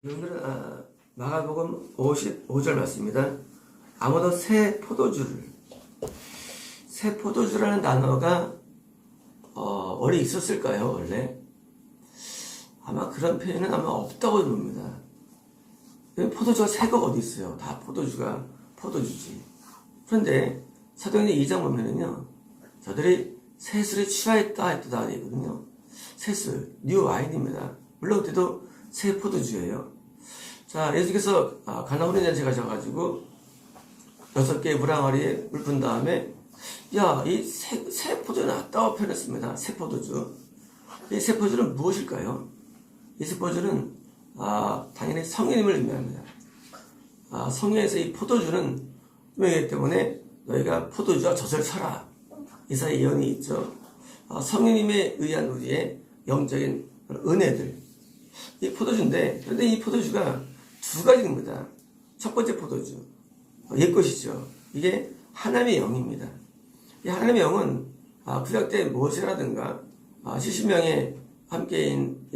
오늘은 마가복음 55절 말씀입니다. 아무도 새 포도주라는 단어가 원래 있었을까요? 원래 아마 그런 표현은 아마 없다고 봅니다. 포도주가 새가 어디 있어요? 다 포도주가 포도주지. 그런데 사도행전 2장 보면은요, 저들이 새술에 취하였다 했다 되거든요. 새술, 뉴 와인입니다. 물론 그때도 새 포도주예요. 자, 예수께서 가나훈의 잔치 가셔가지고 6개의 물항아리에 물 푼 다음에 이 새 포도주 낫다고 표현했습니다. 새 포도주. 이 새 포도주는 무엇일까요? 이 새 포도주는 당연히 성령님을 의미합니다. 성령에서 이 포도주는 분명이기 때문에 너희가 포도주와 젖을 서라. 이사야 예언이 있죠. 성령님에 의한 우리의 영적인 은혜들. 이 포도주인데, 그런데 이 포도주가 두 가지입니다. 첫 번째 포도주, 옛것이죠. 이게 하나님의 영입니다. 이 하나님의 영은 구약 때 모세라든가 70명의 함께인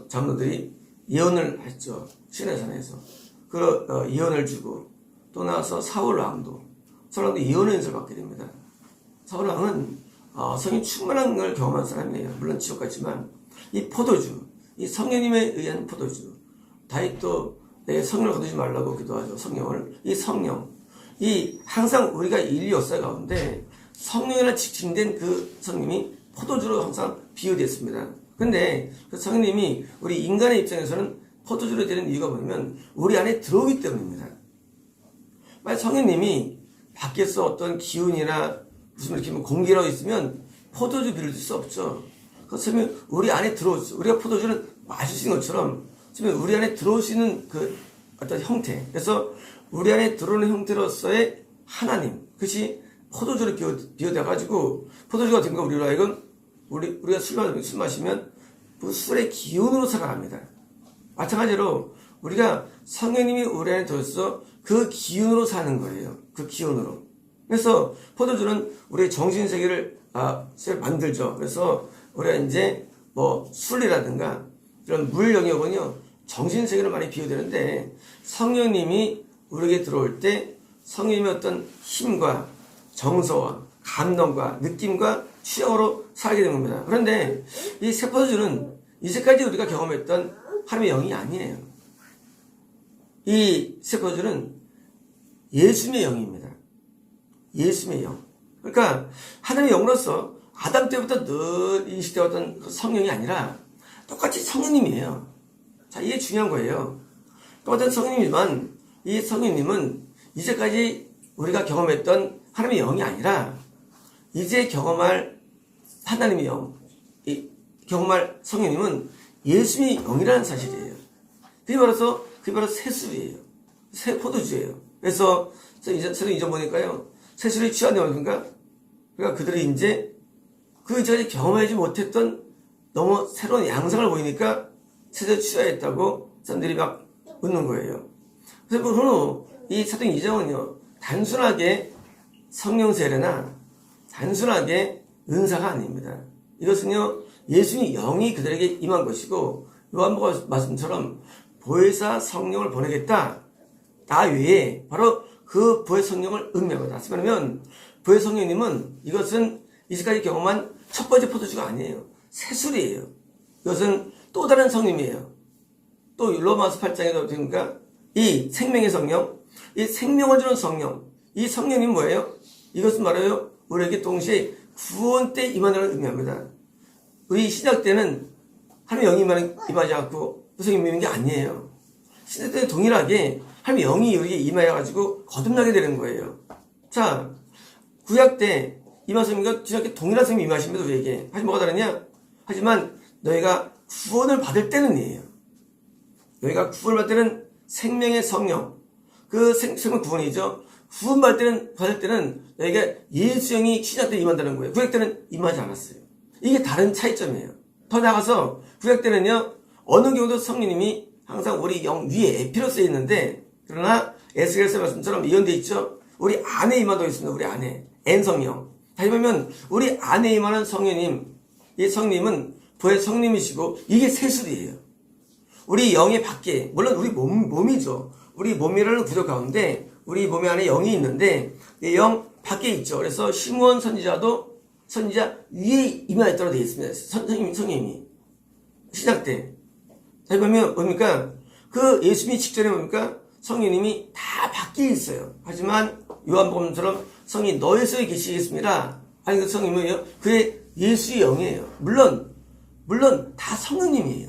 장로들이 예언을 했죠. 시내산에서 그 예언을 주고 또 나와서 사울왕도 예언의 은사를 받게 됩니다. 사울왕은 성령 충만한 걸 경험한 사람이에요. 물론 지옥 같지만 이 포도주, 이 성령님에 의한 포도주. 다윗도 내 성령을 거두지 말라고 기도하죠. 성령을. 이 성령. 항상 우리가 인류 역사 가운데 성령이라 지칭된 그 성령이 포도주로 항상 비유됐습니다. 근데 그 성령님이 우리 인간의 입장에서는 포도주로 되는 이유가 뭐냐면 우리 안에 들어오기 때문입니다. 만약 성령님이 밖에서 어떤 기운이나 무슨 이렇게 공기라고 있으면 포도주 비를 줄 수 없죠. 그렇다면 우리 안에 들어오죠. 우리가 포도주를 마실 수 있는 것처럼 지금 우리 안에 들어오시는 그 어떤 형태. 그래서 우리 안에 들어오는 형태로서의 하나님. 그것이 포도주로 비유돼가지고 포도주가 된 거 우리로 하여금 우리가 술 마시면 그 술의 기운으로 살아갑니다. 마찬가지로 우리가 성령님이 우리 안에 들어서 그 기운으로 사는 거예요. 그 기운으로. 그래서 포도주는 우리의 정신세계를 만들죠. 그래서 우리가 이제 술이라든가 이런 물 영역은요, 정신세계를 많이 비유되는데 성령님이 우리에게 들어올 때 성령님의 어떤 힘과 정서와 감동과 느낌과 취향으로 살게 되는 겁니다. 그런데 이 새 포도주는 이제까지 우리가 경험했던 하나님의 영이 아니에요. 이 새 포도주는 예수님의 영입니다. 예수님의 영. 그러니까 하나님의 영으로서 아담 때부터 늘 인식되었던 그 성령이 아니라 똑같이 성령님이에요. 자, 이게 중요한 거예요. 똑같은 성령이지만 이 성령님은 이제까지 우리가 경험했던 하나님의 영이 아니라 이제 경험할 하나님의 영, 경험할 성령님은 예수님의 영이라는 사실이에요. 그게 바로 새술이에요. 새 포도주예요. 그래서 저는 이전 보니까요, 새술이 취한다고 그러니까 그들이 이제 그 이전까지 경험하지 못했던 너무 새로운 양상을 보이니까 새술에 취하였다고 사람들이 막 웃는 거예요. 그래서 그러므로 이 사도행 2장은요, 단순하게 성령 세례나 단순하게 은사가 아닙니다. 이것은요, 예수님의 영이 그들에게 임한 것이고 요한복음 말씀처럼 보혜사 성령을 보내겠다. 나 외에 바로 그 보혜 성령을 의미합니다. 다시 말하면 보혜 성령님은 이것은 이제까지 경험한 첫 번째 포도주가 아니에요. 새술이에요. 이것은 또 다른 성령이에요. 또 로마서 8장에도 보니까 이 생명의 성령, 이 생명을 주는 성령, 이 성령이 뭐예요? 이것은 말해요, 우리에게 동시에 구원 때 임하는 의미합니다. 우리 신약 때는 하나님의 영이 임하지 않고 무슨 임하는 게 아니에요. 신약 때는 동일하게 하나님의 영이 우리에게 임하여가지고 거듭나게 되는 거예요. 자, 구약 때 임하심과 신약 때 동일한 성령이 임하십니다, 우리에게. 하지만 뭐가 다르냐? 하지만 너희가 구원을 받을 때는이에요. 너희가 구원을 받을 때는 생명의 성령, 그 생명 구원이죠. 받을 때는 너희가 예수 영이 신약 때 임한다는 거예요. 구약 때는 임하지 않았어요. 이게 다른 차이점이에요. 더 나아가서 구약 때는요, 어느 경우도 성령님이 항상 우리 영 위에 에피로 쓰여 있는데, 그러나 에스겔서 말씀처럼 예언되어 있죠. 우리 안에 임하고 있습니다. 우리 안에 N성령. 다시 보면 우리 안에 임하는 성령님, 이 성령님은 보혜 성령님이시고 이게 새술이에요. 우리 영의 밖에, 물론 우리 몸이죠. 우리 몸이라는 구조 가운데 우리 몸 안에 영이 있는데 이 영 밖에 있죠. 그래서 시므온 선지자 위에 임하였다고 되어 있습니다. 성령님이 시작 때. 자, 보면 뭡니까? 그 예수님이 직전에 뭡니까? 성령님이 다 밖에 있어요. 하지만 요한복음처럼 성이 너희 속에 계시겠습니다. 아니 그 성령님은요, 그의 예수의 영이에요. 물론 다 성령님이에요.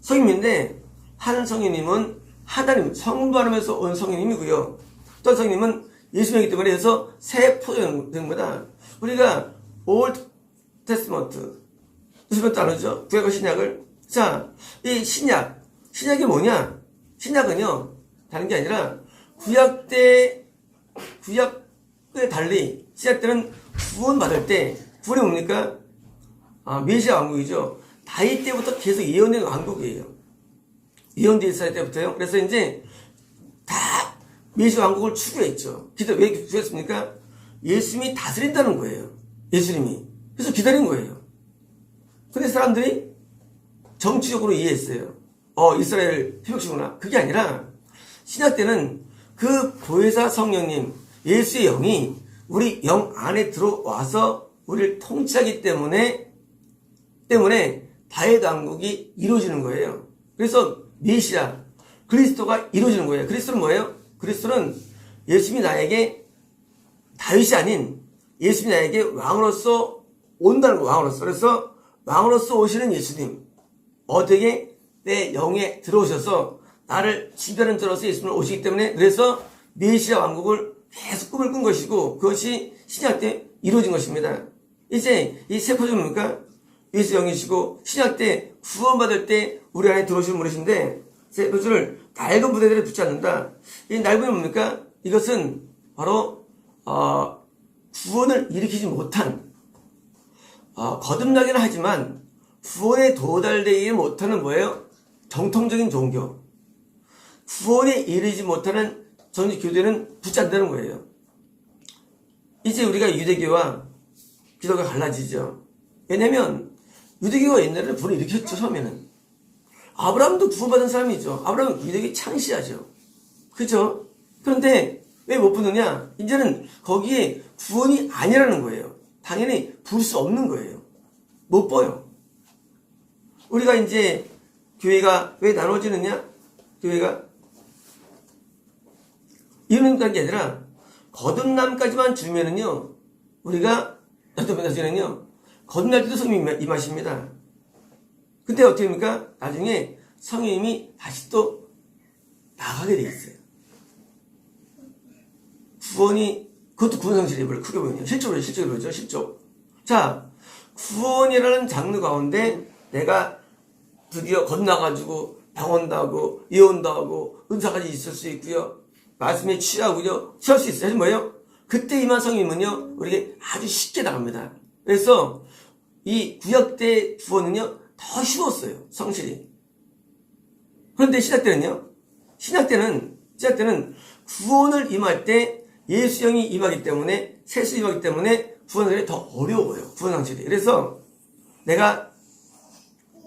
성령님인데 한 성령님은 하나님 성부하면서 온 성령님이고요. 또 성령님은 예수님이기 때문에 해서 새 포도된 겁니다. 우리가 올드 테스트먼트 무슨 또 아는죠? 구약과 신약을. 자, 이 신약이 뭐냐? 신약은요 다른 게 아니라 구약에 달리 신약 때는 구원받을 때 구원이 뭡니까? 메시아 왕국이죠. 다윗 때부터 계속 예언된 왕국이에요. 예언되어 있을 때부터요. 그래서 이제 다 메시아 왕국을 추구했죠. 왜 추구했습니까? 예수님이 다스린다는 거예요. 예수님이. 그래서 기다린 거예요. 근데 사람들이 정치적으로 이해했어요. 이스라엘 표적이구나. 그게 아니라 신약 때는 그 보혜사 성령님, 예수의 영이 우리 영 안에 들어와서 우리를 통치하기 때문에 다윗 왕국이 이루어지는 거예요. 그래서 메시아, 그리스도가 이루어지는 거예요. 그리스도는 뭐예요? 그리스도는 예수님이 나에게 다윗이 아닌 예수님이 나에게 왕으로서 온다는 거예요. 왕으로서. 그래서 왕으로서 오시는 예수님, 어떻게 내 영에 들어오셔서 나를 지배하는 자로서 예수님을 오시기 때문에 그래서 메시아 왕국을 계속 꿈을 꾼 것이고 그것이 신약 때 이루어진 것입니다. 이제 이 세포는 뭡니까? 예수 영이시고 신약 때 구원받을 때 우리 안에 들어오시는 분이신데 세포를 낡은 부대들에 붙지 않는다. 이 낡은 뭡니까? 이것은 바로 구원을 일으키지 못한 거듭나기는 하지만 구원에 도달되지 못하는 뭐예요? 정통적인 종교. 구원에 이르지 못하는 전직 교대는 붙지 않는다는 거예요. 이제 우리가 유대교와 기독교가 갈라지죠. 왜냐면 유대교가 옛날에는 구원을 일으켰죠. 처음에는. 아브라함도 구원받은 사람이죠. 아브라함은 유대교의 창시자죠. 그죠? 그런데 왜 못 붙느냐? 이제는 거기에 구원이 아니라는 거예요. 당연히 부을 수 없는 거예요. 못 보여. 우리가 이제 교회가 왜 나눠지느냐? 교회가 이유는 그런 게 아니라 거듭남까지만 주면은요 우리가 나중에는요 거듭날 때도 성령이 임하십니다. 근데 어떻게 됩니까? 나중에 성령님이 다시 또 나가게 돼 있어요. 구원이 그것도 구원상실이 크게 보이네요. 실적으로 보죠. 실적. 자, 구원이라는 장르 가운데 내가 드디어 건너가지고 병원도 하고 예언도 하고 은사까지 있을 수 있고요. 말씀에 취할 수 있어요. 뭐예요? 그때 임한 성령님은요 우리에게 아주 쉽게 나갑니다. 그래서 이 구약 때 구원은요 더 쉬웠어요. 성실이. 그런데 신약 때는 구원을 임할 때 예수 영이 임하기 때문에 세수 임하기 때문에 구원이 더 어려워요. 구원 상실이. 그래서 내가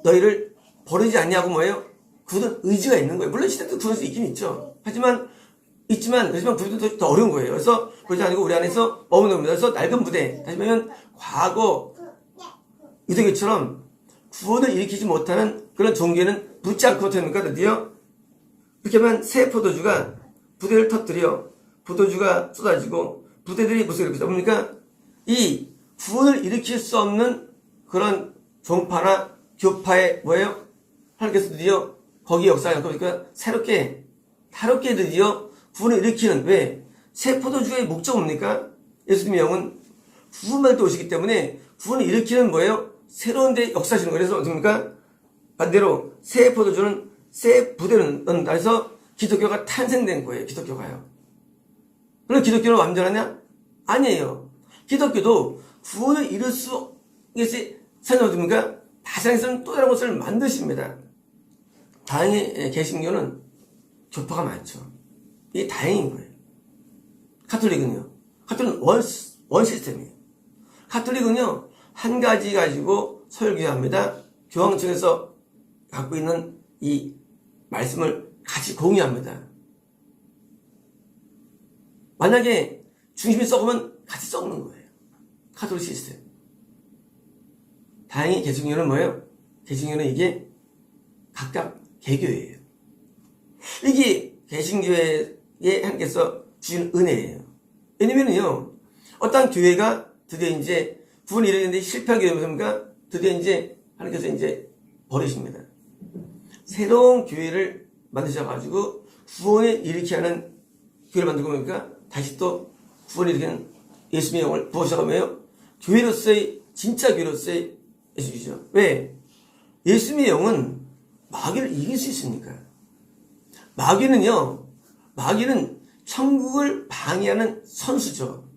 너희를 버리지 않냐고 뭐예요? 굳은 의지가 있는 거예요. 물론 시대 때 구원이 있긴 있죠. 하지만 구원도 더 어려운 거예요. 그래서 그러지 않고 우리 안에서 머무는 겁니다. 그래서 낡은 부대, 다시 말하면 과거 유대교처럼 구원을 일으키지 못하는 그런 종교는 붙지 않고 됩니까? 드디어 이렇게 하면 새 포도주가 부대를 터뜨려 포도주가 쏟아지고 부대들이 무슨 일으키다 뭡니까? 이 구원을 일으킬 수 없는 그런 종파나 교파의 뭐예요? 하나님께서 드디어 거기 역사를 보니까 새롭게 드디어 구원을 일으키는 왜? 새 포도주의 목적 뭡니까? 예수님의 영은 구원받을 때 오시기 때문에 구원을 일으키는 뭐예요? 새로운 데 역사하시는 거예요. 그래서 어떻습니까? 반대로 새 포도주는 새 부대를 넣는다 해서 기독교가 탄생된 거예요. 기독교가요. 그럼 기독교는 완전하냐? 아니에요. 기독교도 구원을 이룰 수 있게 생각합니까? 다시는 또 다른 것을 만드십니다. 다행히 개신교는 교파가 많죠. 이게 다행인 거예요. 카톨릭은요. 카톨릭은 원 시스템이에요. 카톨릭은요. 한 가지 가지고 설교합니다. 교황청에서 갖고 있는 이 말씀을 같이 공유합니다. 만약에 중심이 썩으면 같이 썩는 거예요. 카톨릭 시스템. 다행히 개신교는 뭐예요? 개신교는 이게 각각 개교예요. 이게 개신교의 하나님께서 주신 은혜예요. 왜냐면요, 어떤 교회가 드디어 이제 구원을 이루는데 실패하게 되면 드디어 이제 하나님께서 이제 버리십니다. 새로운 교회를 만드셔가지고 구원을 일으키게 하는 교회를 만들고 보니까 다시 또 구원을 일으키는 예수님의 영을 부어셔가며요. 교회로서의 진짜 교회로서의 예수이죠. 왜? 예수님의 영은 마귀를 이길 수 있으니까. 마귀는 천국을 방해하는 선수죠.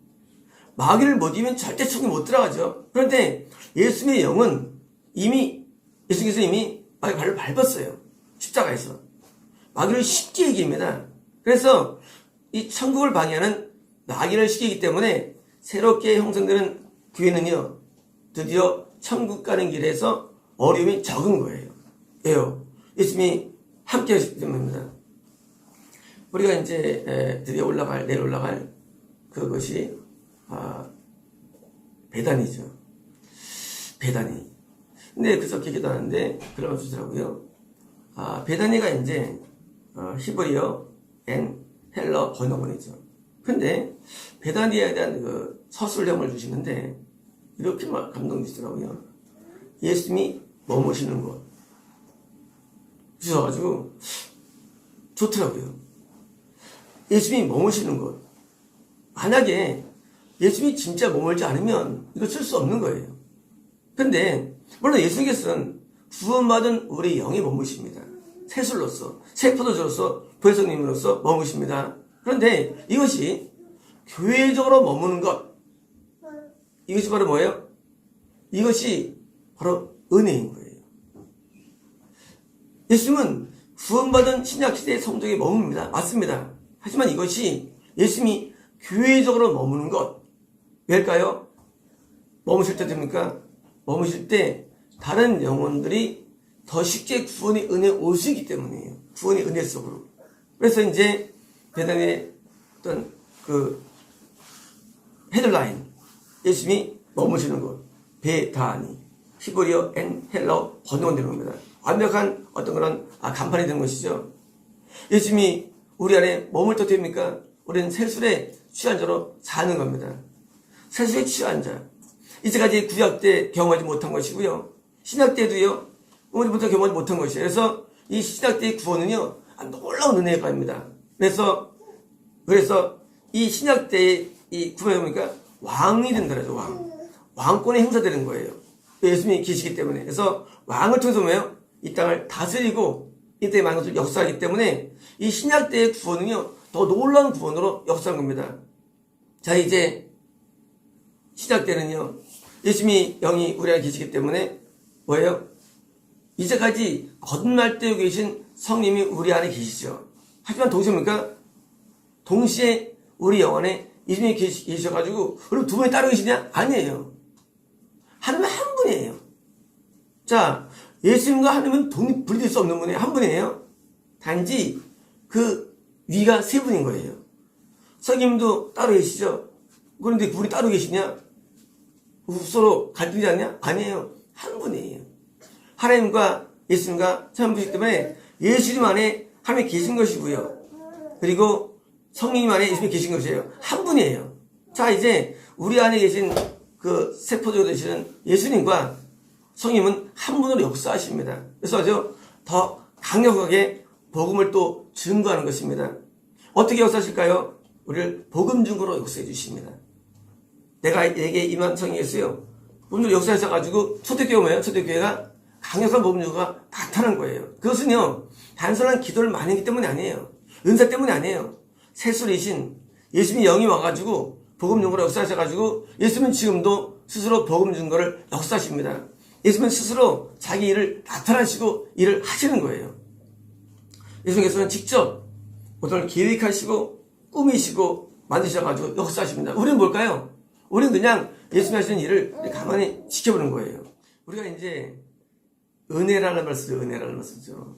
마귀를 못 이기면 절대 천국에 못 들어가죠. 그런데 예수님의 영은 예수님께서 이미 마귀 발을 밟았어요. 십자가에서. 마귀를 쉽게 이깁니다. 그래서 이 천국을 방해하는 마귀를 쉽게 이기기 때문에 새롭게 형성되는 교회는요, 드디어 천국 가는 길에서 어려움이 적은 거예요. 왜요? 예수님이 함께 하시기 때문입니다. 우리가 이제 드디어 내일 올라갈 그것이 배단이죠. 배단이. 근데 그저께 기도하는데 그런 거 주더라고요. 배단이가 이제 히브리어 앤 헬러 번역본이죠. 근데 배단이에 대한 그 서술형을 주시는데 이렇게 감동 주시더라고요. 예수님이 머무시는 곳 주셔가지고 좋더라고요. 예수님이 머무시는 곳. 만약에 예수님이 진짜 머물지 않으면 이거 쓸 수 없는 거예요. 근데 물론 예수님께서는 구원받은 우리 영이 머무십니다. 새술로서, 새 포도주로서, 부회성님으로서 머무십니다. 그런데 이것이 교회적으로 머무는 것, 이것이 바로 뭐예요? 이것이 바로 은혜인 거예요. 예수님은 구원받은 신약시대의 성도에게 머뭅니다. 맞습니다. 하지만 이것이 예수님이 교회적으로 머무는 것, 왜일까요? 머무실 때 됩니까? 머무실 때 다른 영혼들이 더 쉽게 구원의 은혜에 올 수 있기 때문이에요. 구원의 은혜 속으로. 그래서 이제 배단의 어떤 그 헤드라인, 예수님이 머무시는 곳, 배단이, 히브리어 앤 헬러 번역은 되는 겁니다. 완벽한 어떤 그런 간판이 되는 것이죠. 예수님이 우리 안에 머물 때 됩니까? 우리는 세술에 취한 자로 사는 겁니다. 세술에 취한 자. 이제까지 구약 때 경험하지 못한 것이고요. 신약 때도요, 오늘부터 경험하지 못한 것이에요. 그래서 이 신약 때의 구원은요, 놀라운 은혜가 입니다. 그래서 이 신약 때의 이 구원에 보니까 왕이 된다라죠, 왕. 왕권의 행사되는 거예요. 예수님이 계시기 때문에. 그래서 왕을 통해서 뭐예요? 이 땅을 다스리고 이때의 많은 것을 역사하기 때문에 이 신약 때의 구원은요, 더 놀라운 구원으로 역사한 겁니다. 자, 이제 신약 때는요, 예수님이 영이 우리 안에 계시기 때문에 뭐예요? 이제까지 거듭날때 계신 성님이 우리 안에 계시죠. 하지만 동시에 우리 영 안에 예수님이 계셔가지고 그럼 두 분이 따로 계시냐? 아니에요. 하나님은 한 분이에요. 자, 예수님과 하나님은 분리될 수 없는 분이 한 분이에요. 단지 그 위가 세 분인 거예요. 성님도 따로 계시죠? 그런데 그분이 따로 계시냐? 서로 갈등이지 않냐? 아니에요. 한 분이에요. 하나님과 예수님과 한 분이기 때문에 예수님 안에 하나님이 계신 것이고요. 그리고 성령 안에 예수님이 계신 것이에요. 한 분이에요. 자, 이제 우리 안에 계신 그 세포적으로 되시는 예수님과 성령은 한 분으로 역사하십니다. 그래서 아주 더 강력하게 복음을 또 증거하는 것입니다. 어떻게 역사하실까요? 우리를 복음 증거로 역사해 주십니다. 내게 임한 성이 있어요. 복음으로 역사하셔가지고 초대교회 뭐예요? 초대교회가 강력한 복음 증거가 나타난 거예요. 그것은요, 단순한 기도를 많이 했기 때문이 아니에요. 은사 때문이 아니에요. 세술이신 예수님이 영이 와가지고 복음 증거로 역사하셔가지고 예수님은 지금도 스스로 복음 증거를 역사하십니다. 예수님은 스스로 자기 일을 나타나시고 일을 하시는 거예요. 예수님께서는 직접 모든 걸 계획하시고 꾸미시고 만드셔가지고 역사하십니다. 우리는 뭘까요? 우리는 그냥 예수님 하시는 일을 가만히 지켜보는 거예요. 우리가 이제 은혜라는 말을 쓰죠.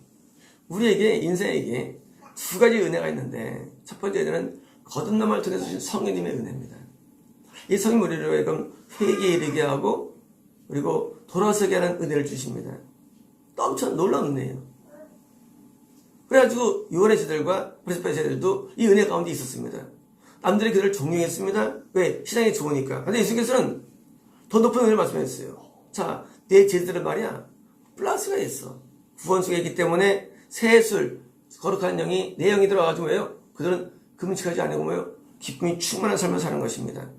우리에게 인생에게 두 가지 은혜가 있는데 첫 번째 은혜는 거듭남을 통해서 주신 성령님의 은혜입니다. 이 성령 우리를 회개에 이르게 하고 그리고 돌아서게 하는 은혜를 주십니다. 엄청 놀라운 은혜예요. 그래가지고 요한의 세대들과 브리스바의 세대들도 이 은혜 가운데 있었습니다. 남들이 그들을 존경했습니다. 왜? 시장이 좋으니까. 근데 예수께서는 더 높은 은혜를 말씀하셨어요. 자, 내 제자들은 말이야 플러스가 있어. 구원 속에 있기 때문에 새술 거룩한 영이 내 영이 들어가가지고 뭐예요? 그들은 금식하지 않고 뭐예요? 기쁨이 충만한 삶을 사는 것입니다.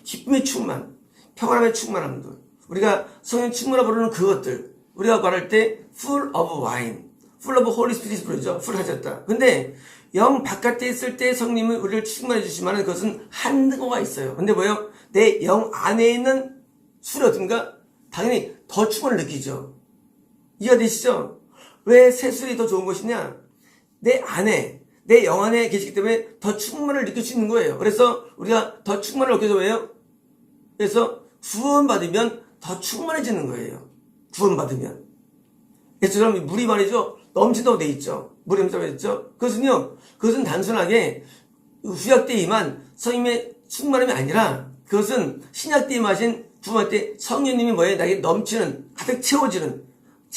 기쁨이 충만, 평안함의 충만함들. 우리가 성령 충만하 부르는 그것들. 우리가 말할 때 full of wine, full of Holy Spirit 부르죠. full 하셨다. 근데 영 바깥에 있을 때 성령님은 우리를 충만해 주시지만 그것은 한도가 있어요. 근데 뭐예요? 내 영 안에 있는 술이 어떤가? 당연히 더 충만을 느끼죠. 이해가 되시죠? 왜 새술이 더 좋은 것이냐? 내 안에, 내 영 안에 계시기 때문에 더 충만을 느낄 수 있는 거예요. 그래서 우리가 더 충만을 얻게 돼요. 그래서 구원받으면 더 충만해지는 거예요. 구원받으면. 예수처럼 물이 말이죠. 넘친다고 돼 있죠. 물이 넘친다고 돼 있죠. 그것은 단순하게 구약 때 임한 성령의 충만함이 아니라 그것은 신약 때 임하신 구원할 때 성령님이 뭐예요? 나에게 넘치는, 가득 채워지는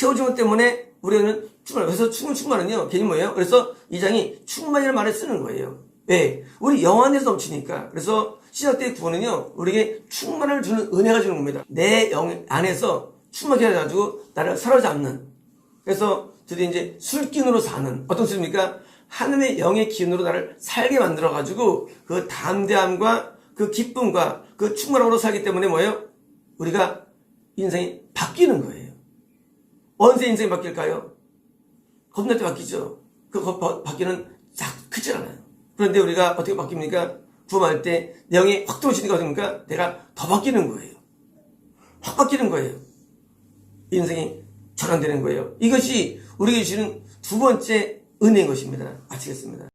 것 때문에 우리는 충만. 그래서 충만은요, 개념 뭐예요? 그래서 이 장이 충만이라는 말을 쓰는 거예요. 왜? 우리 영 안에서 넘치니까. 그래서 신약 때의 구원은요, 우리에게 충만을 주는 은혜가 주는 겁니다. 내 영 안에서 충만하게 해가지고 나를 사로잡는. 그래서 드디어 이제 술기운으로 사는. 어떤 술입니까? 하늘의 영의 기운으로 나를 살게 만들어가지고 그 담대함과 그 기쁨과 그 충만함으로 살기 때문에 뭐예요? 우리가 인생이 바뀌는 거예요. 언제 인생이 바뀔까요? 겁날 때 바뀌죠. 그 바뀌는 크지 않아요. 그런데 우리가 어떻게 바뀝니까? 구원할 때 내 영이 확 들어오시니까 어떻습니까? 내가 더 바뀌는 거예요. 확 바뀌는 거예요. 인생이 전환되는 거예요. 이것이 우리에게 주는 두 번째 은혜인 것입니다. 마치겠습니다.